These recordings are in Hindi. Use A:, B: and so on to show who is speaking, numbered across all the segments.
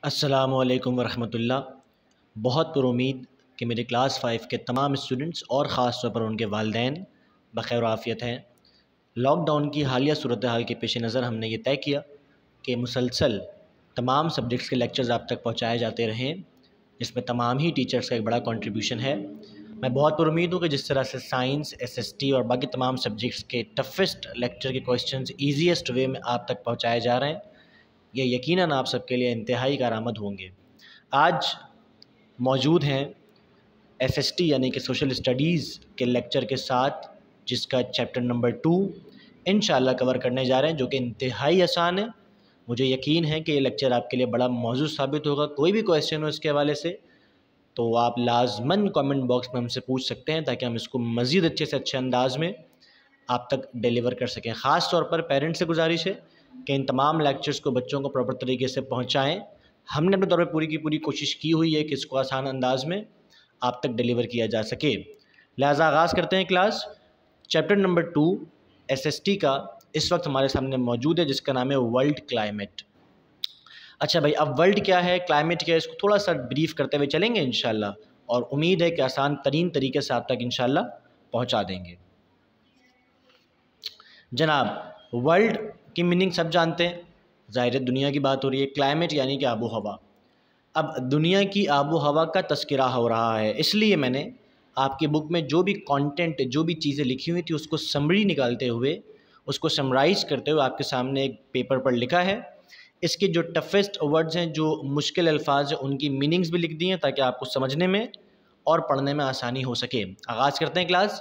A: अस्सलामुअलैकुम वरहमतुल्लाह। बहुत पुरुमीद कि मेरे क्लास 5 के तमाम स्टूडेंट्स और ख़ास तौर पर उनके वालिदैन बख़ैर आफ़ियत हैं। लॉकडाउन की हालिया सूरत हाल के पेश नज़र हमने ये तय किया कि मुसलसल तमाम सब्जेक्ट्स के लेक्चर्स आप तक पहुँचाए जाते रहें, जिसमें तमाम ही टीचर्स का एक बड़ा कंट्रीब्यूशन है। मैं बहुत पुरुमीद हूँ कि जिस तरह से साइंस, एसएसटी और बाकी तमाम सब्जेक्ट्स के टफेस्ट लेक्चर के क्वेश्चंस ईजीएस्ट वे में आप तक पहुँचाए जा रहे हैं, ये यकीनन आप सबके लिए इंतहाई कारआमद होंगे। आज मौजूद हैं एसएसटी यानी कि सोशल स्टडीज़ के लेक्चर के साथ, जिसका चैप्टर नंबर 2 इंशाल्लाह कवर करने जा रहे हैं, जो कि इंतहाई आसान है। मुझे यकीन है कि ये लेक्चर आपके लिए बड़ा मौजूद साबित होगा। कोई भी क्वेश्चन हो इसके हवाले से तो आप लाजमन कमेंट बॉक्स में हमसे पूछ सकते हैं, ताकि हम इसको मज़ीद अच्छे से अच्छे अंदाज में आप तक डिलीवर कर सकें। ख़ास तौर पर पेरेंट्स से गुजारिश है कि इन तमाम लेक्चर्स को बच्चों को प्रॉपर तरीके से पहुँचाएँ। हमने अपने तौर पर पूरी की पूरी कोशिश की हुई है कि इसको आसान अंदाज में आप तक डिलीवर किया जा सके। लिहाजा आगाज़ करते हैं क्लास। चैप्टर नंबर 2 एसएसटी का इस वक्त हमारे सामने मौजूद है, जिसका नाम है वर्ल्ड क्लाइमेट। अच्छा भाई, अब वर्ल्ड क्या है, क्लाइमेट क्या है, इसको थोड़ा सा ब्रीफ करते हुए चलेंगे इंशाल्लाह, और उम्मीद है कि आसान तरीन तरीके से आप तक इंशाल्लाह पहुँचा देंगे। जनाब, वर्ल्ड की मीनिंग सब जानते हैं, ज़ाहिर दुनिया की बात हो रही है। क्लाइमेट यानी कि आबो हवा। अब दुनिया की आबो हवा का तस्करा हो रहा है, इसलिए मैंने आपकी बुक में जो भी कंटेंट, जो भी चीज़ें लिखी हुई थी, उसको समरी निकालते हुए, उसको समराइज़ करते हुए आपके सामने एक पेपर पर लिखा है। इसके जो टफेस्ट वर्ड्स हैं, जो मुश्किल अल्फाज हैं, उनकी मीनिंग्स भी लिख दी हैं, ताकि आपको समझने में और पढ़ने में आसानी हो सके। आगाज़ करते हैं क्लास।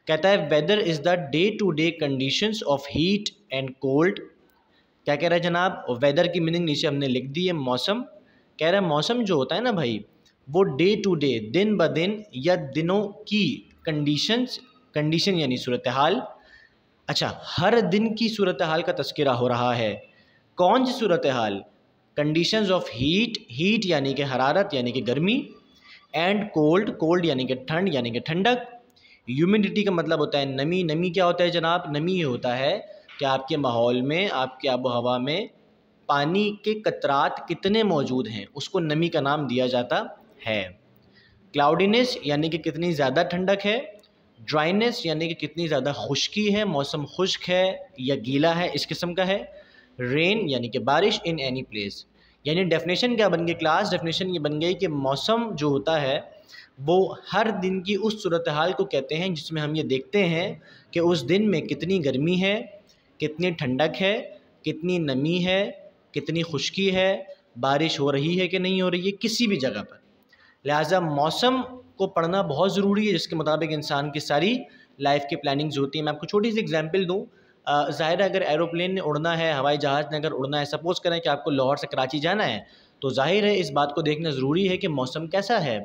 A: कहता है weather is the day to day conditions of heat and cold. क्या कह रहा है जनाब? वेदर की मीनिंग नीचे हमने लिख दी है, मौसम। कह रहा है मौसम जो होता है ना भाई, वो डे टू डे, दिन ब दिन या दिनों की कंडीशंस, कंडीशन यानी सूरत हाल। अच्छा, हर दिन की सूरत हाल का तस्करा हो रहा है। कौन सी सूरत हाल? कंडीशंस ऑफ हीट, हीट यानी कि हरारत यानी कि गर्मी, एंड कोल्ड, कोल्ड यानी कि ठंड यानी कि ठंडक। ह्यूमिडिटी का मतलब होता है नमी। नमी क्या होता है जनाब? नमी ये होता है कि आपके माहौल में, आपकी आबो हवा में पानी के कतरात कितने मौजूद हैं, उसको नमी का नाम दिया जाता है। क्लाउडीनेस यानी कि कितनी ज़्यादा ठंडक है। ड्राइनेस यानी कि कितनी ज़्यादा खुश्की है, मौसम खुश्क है या गीला है, इस किस्म का है। रेन यानी कि बारिश इन एनी प्लेस। यानी डेफिनेशन क्या बन गई क्लास? डेफिनेशन ये बन गई कि मौसम जो होता है वो हर दिन की उस सूरत हाल को कहते हैं जिसमें हम ये देखते हैं कि उस दिन में कितनी गर्मी है, कितनी ठंडक है, कितनी नमी है, कितनी खुश्की है, बारिश हो रही है कि नहीं हो रही है किसी भी जगह पर। लिहाजा मौसम को पढ़ना बहुत ज़रूरी है, जिसके मुताबिक इंसान की सारी लाइफ की प्लानिंग्स होती हैं। मैं आपको छोटी सी एग्जांपल दूँ। ज़ाहिर है अगर एरोप्लेन ने उड़ना है, हवाई जहाज़ ने अगर उड़ना है, सपोज़ करें कि आपको लाहौर से कराची जाना है, तो ज़ाहिर है इस बात को देखना ज़रूरी है कि मौसम कैसा है,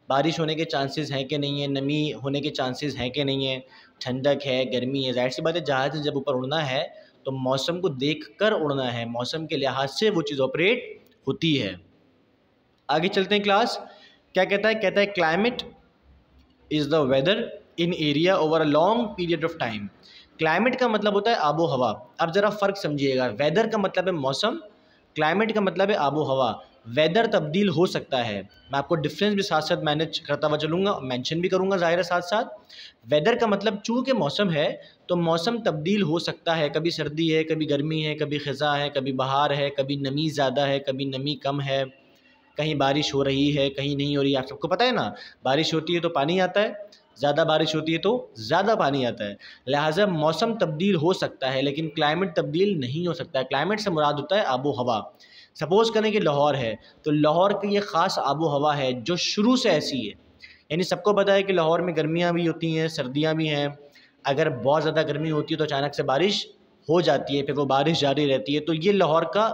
A: बारिश होने के चांसेस हैं कि नहीं है, नमी होने के चांसेस हैं कि नहीं है, ठंडक है, गर्मी है। ज़ाहिर सी बात है जहाज़ से जब ऊपर उड़ना है तो मौसम को देखकर उड़ना है, मौसम के लिहाज से वो चीज़ ऑपरेट होती है। आगे चलते हैं क्लास। क्या कहता है? कहता है climate is the weather in area over a long period of time. Climate का मतलब होता है आबो हवा। अब ज़रा फ़र्क समझिएगा, वेदर का मतलब है मौसम, क्लाइमेट का मतलब है आबो हवा। वेदर तब्दील हो सकता है, मैं आपको डिफरेंस भी साथ साथ मैनेज करता हुआ चलूँगा, मेंशन भी करूँगा ज़ाहिर है साथ साथ। वेदर का मतलब चूँकि मौसम है तो मौसम तब्दील हो सकता है, कभी सर्दी है, कभी गर्मी है, कभी ख़ज़ा है, कभी बहार है, कभी नमी ज़्यादा है, कभी नमी कम है, कहीं बारिश हो रही है, कहीं नहीं हो रही है। आप सबको पता है ना, बारिश होती है तो पानी आता है, ज़्यादा बारिश होती है तो ज़्यादा पानी आता है। लिहाजा मौसम तब्दील हो सकता है लेकिन क्लाइमेट तब्दील नहीं हो सकता है। क्लाइमेट से मुराद होता है आबो हवा। सपोज़ करें कि लाहौर है, तो लाहौर की ये ख़ास आबो हवा है जो शुरू से ऐसी है। यानी सबको पता है कि लाहौर में गर्मियाँ भी होती हैं, सर्दियाँ भी हैं। अगर बहुत ज़्यादा गर्मी होती है तो अचानक से बारिश हो जाती है, फिर वो बारिश जारी रहती है। तो ये लाहौर का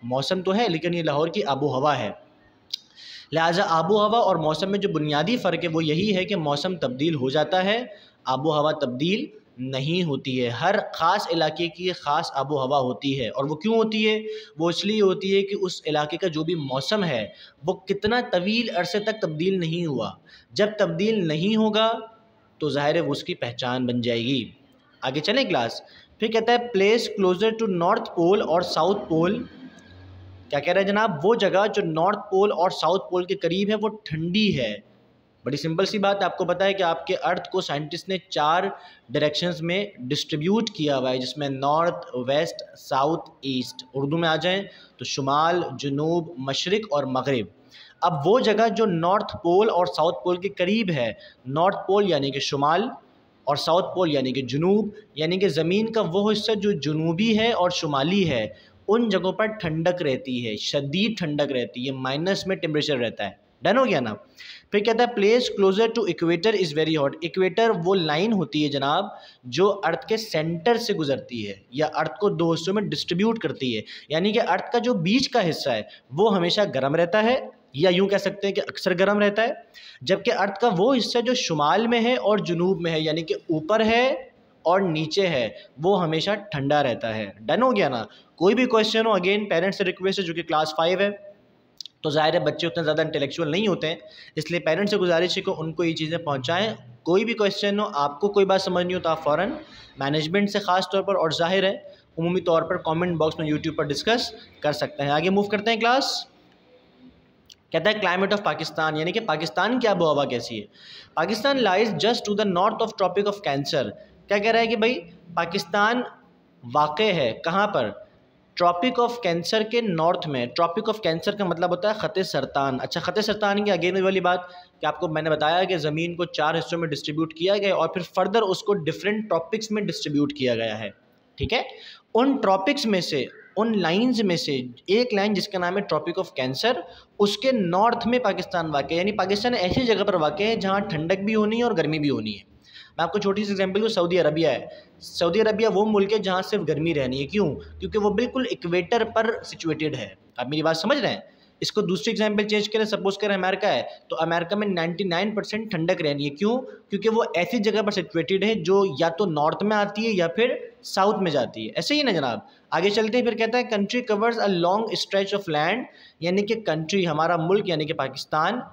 A: मौसम तो है, लेकिन ये लाहौर की आबो हवा है। लिहाजा आबो हवा और मौसम में जो बुनियादी फ़र्क है वो यही है कि मौसम तब्दील हो जाता है, आबो हवा तब्दील नहीं होती है। हर ख़ास इलाके की ख़ास आबो हवा होती है, और वो क्यों होती है? वो इसलिए होती है कि उस इलाके का जो भी मौसम है वो कितना तवील अरसे तक तब्दील नहीं हुआ। जब तब्दील नहीं होगा तो ज़ाहिर है वो उसकी पहचान बन जाएगी। आगे चलें क्लास। फिर कहता है place closer to north pole और साउथ पोल। क्या कह रहा है जनाब, वो जगह जो नॉर्थ पोल और साउथ पोल के करीब है वो ठंडी है। बड़ी सिंपल सी बात है, आपको पता है कि आपके अर्थ को साइंटिस्ट ने 4 डायरेक्शंस में डिस्ट्रीब्यूट किया हुआ है, जिसमें north, west, south, east. Urdu में आ जाएं तो शुमाल, जुनूब, मशरिक़ और मगरिब। अब वो जगह जो नॉर्थ पोल और साउथ पोल के करीब है, नॉर्थ पोल यानी कि शुमाल और साउथ पोल यानी कि जुनूब, यानी कि ज़मीन का वो हिस्सा जो जुनूबी है और शुमाली है, उन जगहों पर ठंडक रहती है, शदीद ठंडक रहती है, माइनस में टेम्परेचर रहता है। डन हो गया ना। फिर कहता है place closer to equator is very hot. Equator वो लाइन होती है जनाब जो अर्थ के सेंटर से गुजरती है या अर्थ को 2 हिस्सों में डिस्ट्रीब्यूट करती है, यानी कि अर्थ का जो बीच का हिस्सा है वो हमेशा गर्म रहता है, या यूँ कह सकते हैं कि अक्सर गर्म रहता है, जबकि अर्थ का वो हिस्सा जो शुमाल में है और जुनूब में है, यानी कि ऊपर है और नीचे है, वो हमेशा ठंडा रहता है। डन हो गया ना। कोई भी क्वेश्चन हो, अगेन पेरेंट्स से रिक्वेस्ट है, जो कि क्लास 5 है तो ज़ाहिर है बच्चे उतने ज़्यादा इंटेलेक्चुअल नहीं होते हैं, इसलिए पेरेंट्स से गुजारिश है कि उनको ये चीज़ें पहुँचाएँ। कोई भी क्वेश्चन हो, आपको कोई बात समझ नहीं हो तो आप फ़ौरन मैनेजमेंट से ख़ास तौर पर, और ज़ाहिर है उमूमी तौर पर कमेंट बॉक्स में यूट्यूब पर डिस्कस कर सकते हैं। आगे मूव करते हैं क्लास। कहता है क्लाइमेट ऑफ पाकिस्तान, यानी कि पाकिस्तान की आबो हवा कैसी है। Pakistan lies just to the north of tropic of cancer. क्या कह रहा है कि भाई पाकिस्तान वाक़ है कहाँ पर, ट्रॉपिक ऑफ कैंसर के नॉर्थ में। ट्रॉपिक ऑफ कैंसर का मतलब होता है ख़त सरतान। अच्छा, ख़त सरतान की अगेन वाली बात कि आपको मैंने बताया कि ज़मीन को 4 हिस्सों में डिस्ट्रीब्यूट किया गया और फिर फर्दर उसको डिफरेंट ट्रॉपिक्स में डिस्ट्रीब्यूट किया गया है। ठीक है, उन ट्रॉपिक्स में से, उन लाइंस में से एक लाइन जिसका नाम है ट्रॉपिक ऑफ कैंसर, उसके नॉर्थ में पाकिस्तान वाक़ है। यानी पाकिस्तान ऐसी जगह पर वाक़ है जहाँ ठंडक भी होनी है और गर्मी भी होनी है। मैं आपको छोटी सी एग्जांपल दूँ, सऊदी अरबिया है। सऊदी अरबिया वो मुल्क है जहाँ सिर्फ गर्मी रहनी है। क्यों? क्योंकि वो बिल्कुल इक्वेटर पर सिचुएटेड है। आप मेरी बात समझ रहे हैं। इसको दूसरी एग्जांपल चेंज करें, सपोज करें अमेरिका है, तो अमेरिका में 99% ठंडक रहनी है। क्यों? क्योंकि वो ऐसी जगह पर सिचुएटेड है जो या तो नॉर्थ में आती है या फिर साउथ में जाती है। ऐसे ही ना जनाब। आगे चलते हैं, फिर कहता है country covers a long stretch of land, यानी कि कंट्री हमारा मुल्क यानी कि पाकिस्तान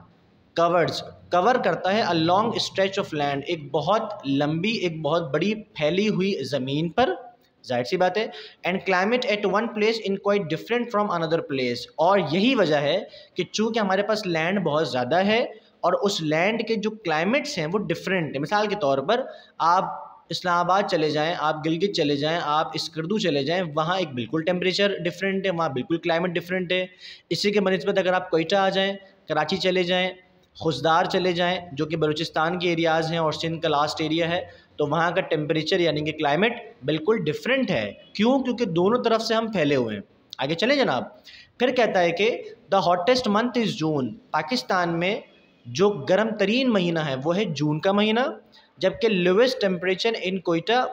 A: कवर करता है a long stretch of land, एक बहुत लंबी, एक बहुत बड़ी फैली हुई ज़मीन पर, जाहिर सी बात है। And climate at one place in quite different from another place, और यही वजह है कि चूँकि हमारे पास लैंड बहुत ज़्यादा है और उस लैंड के जो क्लाइमेट्स हैं वो डिफरेंट है। मिसाल के तौर पर आप इस्लामाबाद चले जाएं, आप गिलगित चले जाएं, आप स्कर्दू चले जाएं, वहाँ एक बिल्कुल टेम्परेचर डिफरेंट है, वहाँ बिल्कुल क्लाइमेट डिफरेंट है। इसी के बनिस्बत अगर आप कोयटा आ जाएँ, कराची चले जाएँ, खुशदार चले जाएं जो कि बलूचिस्तान के एरियाज़ हैं और सिंध का लास्ट एरिया है, तो वहाँ का टेम्परेचर यानी कि क्लाइमेट बिल्कुल डिफरेंट है। क्यों? क्योंकि दोनों तरफ से हम फैले हुए हैं। आगे चले जनाब। फिर कहता है कि द हॉटेस्ट मंथ इज़ जून। पाकिस्तान में जो गर्म तरीन महीना है वो है जून का महीना, जबकि lowest temperature in Quetta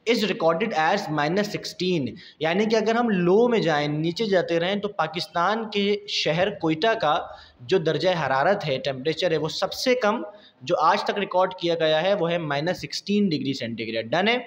A: is recorded as -16। यानी कि अगर हम लो में जाएं, नीचे जाते रहें, तो पाकिस्तान के शहर कोयटा का जो दर्जा हरारत है, टेम्परेचर है, वो सबसे कम जो आज तक रिकॉर्ड किया गया है वो है -16 डिग्री सेंटीग्रेड। डन है।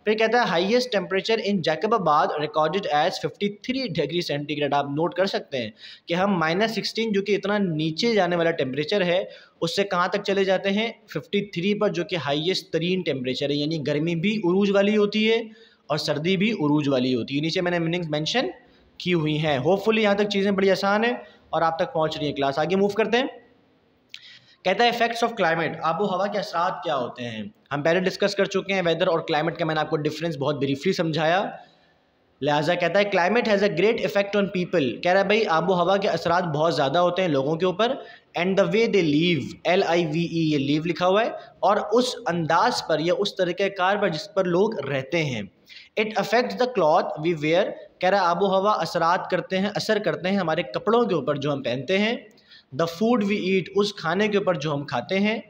A: फिर कहता है highest temperature in Jacobabad recorded as 53 degree centigrade. आप नोट कर सकते हैं कि हम -16 जो कि इतना नीचे जाने वाला टेम्परेचर है, उससे कहाँ तक चले जाते हैं, 53 पर, जो कि हाईएस्ट तरीन टेम्परेचर है। यानी गर्मी भी उरूज वाली होती है और सर्दी भी उरूज वाली होती है। नीचे मैंने मीनिंग्स मेंशन की हुई हैं। होपफुली यहाँ तक चीज़ें बड़ी आसान है और आप तक पहुँच रही है क्लास। आगे मूव करते हैं। कहता है इफेक्ट्स ऑफ क्लाइमेट, आबो हवा के असरात क्या होते हैं। हम पहले डिस्कस कर चुके हैं वेदर और क्लाइमेट का, मैंने आपको डिफरेंस बहुत ब्रीफली समझाया। लिहाजा कहता है climate has a great effect on people. कह रहा है भाई आबो हवा के असरात बहुत ज़्यादा होते हैं लोगों के ऊपर। And the way they leave, LIVE, ये लीव लिखा हुआ है, और उस अंदाज पर या उस तरीक़ेकार पर जिस पर लोग रहते हैं। It affects the cloth we wear. कह रहा है आबो हवा असरात करते हैं, असर करते हैं हमारे कपड़ों के ऊपर जो हम पहनते हैं। द फूड वी ईट, उस खाने के ऊपर जो हम खाते हैं।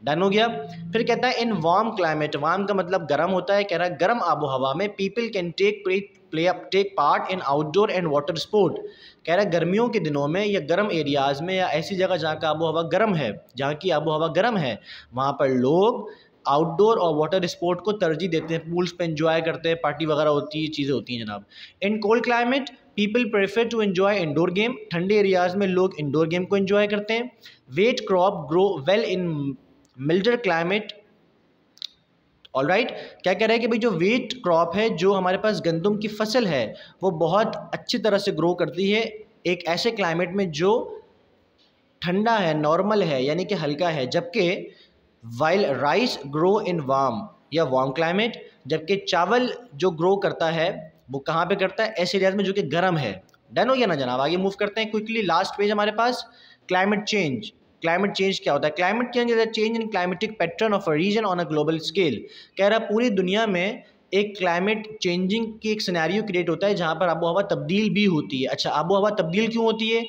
A: डन हो गया। फिर कहता है इन वार्म क्लाइमेट, वार्म का मतलब गर्म होता है। कह रहा है गर्म आबो हवा में people can take part in outdoor and water sport. कह रहा है गर्मियों के दिनों में या गर्म एरियाज़ में या ऐसी जगह जहाँ का आबो हवा गर्म है, जहाँ की आबो हवा गर्म है, वहाँ पर लोग आउटडोर और वाटर स्पोर्ट को तरजीह देते हैं, पूल्स पे एंजॉय करते हैं, पार्टी वगैरह होती है, चीज़ें होती हैं जनाब। In cold climate people prefer to enjoy indoor game. ठंडे एरियाज़ में लोग इंडोर गेम को एंजॉय करते हैं। Wet crop grow well in milder climate. All right. क्या कह रहा है कि भाई जो वेट क्रॉप है, जो हमारे पास गंदम की फसल है, वो बहुत अच्छी तरह से ग्रो करती है एक ऐसे क्लाइमेट में जो ठंडा है, नॉर्मल है यानी कि हल्का है, जबकि while rice grow in warm या वार्म क्लाइमेट, जबकि चावल जो ग्रो करता है वो कहाँ पे करता है, ऐसे एरियाज में जो कि गर्म है। डन हो गया ना जनाब, आगे मूव करते हैं क्विकली। लास्ट पेज हमारे पास क्लाइमेट चेंज। क्लाइमेट चेंज क्या होता है? Climate change is a change in climatic pattern of a region on a global scale. कह रहा है पूरी दुनिया में एक क्लाइमेट चेंजिंग की एक सिनेरियो क्रिएट होता है जहाँ पर आबो हवा तब्दील भी होती है। अच्छा, आबो हवा तब्दील क्यों होती है?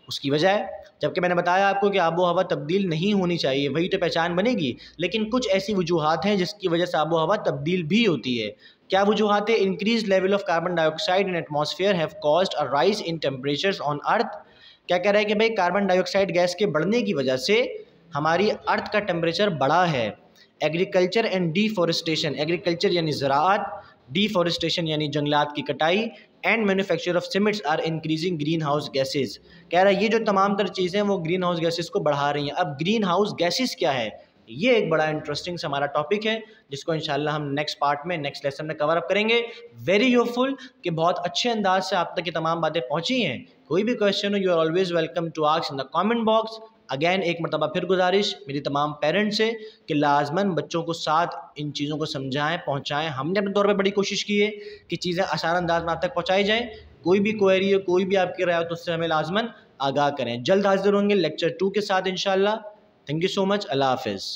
A: उसकी वजह है, जबकि मैंने बताया आपको कि आबो हवा तब्दील नहीं होनी चाहिए, वही तो पहचान बनेगी, लेकिन कुछ ऐसी वजूहात हैं जिसकी वजह से आबो हवा तब्दील भी होती है। क्या वजूहात है? Increase level of carbon dioxide in atmosphere have caused a rise in temperatures on earth. क्या कह रहा है कि भाई कार्बन डाइऑक्साइड गैस के बढ़ने की वजह से हमारी अर्थ का टेम्परेचर बढ़ा है। एग्रीकल्चर एंड डिफॉरेस्टेशन, एग्रीकल्चर यानी ज़राअत, डिफॉरेस्टेशन यानी जंगलात की कटाई, and manufacture of cements are increasing green house gases. कह रहा है ये जो तमाम तर चीज़ें वो ग्रीन हाउस गैसेज को बढ़ा रही हैं। अब ग्रीन हाउस गैसेज क्या है, ये एक बड़ा इंटरेस्टिंग सा हमारा टॉपिक है जिसको इंशाल्लाह हम नेक्स्ट पार्ट में, नेक्स्ट लेसन में कवर अप करेंगे। वेरी होपफुल कि बहुत अच्छे अंदाज से आप तक ये तमाम बातें पहुंची हैं। कोई भी क्वेश्चन हो, you are always welcome to ask in the comment box. Again एक मरतबा फिर गुजारिश मेरी तमाम पेरेंट्स से कि लाजमन बच्चों को साथ इन चीज़ों को समझाएं, पहुंचाएं। हमने अपने तौर पे बड़ी कोशिश की है कि चीज़ें आसान अंदाज में आप तक पहुंचाई जाएं। कोई भी क्वेरी हो, कोई भी आपकी राय हो, तो उससे हमें लाजमन आगाह करें। जल्द हाजिर होंगे लेक्चर 2 के साथ इंशाल्लाह। Thank you so much. अल्लाह हाफिज़।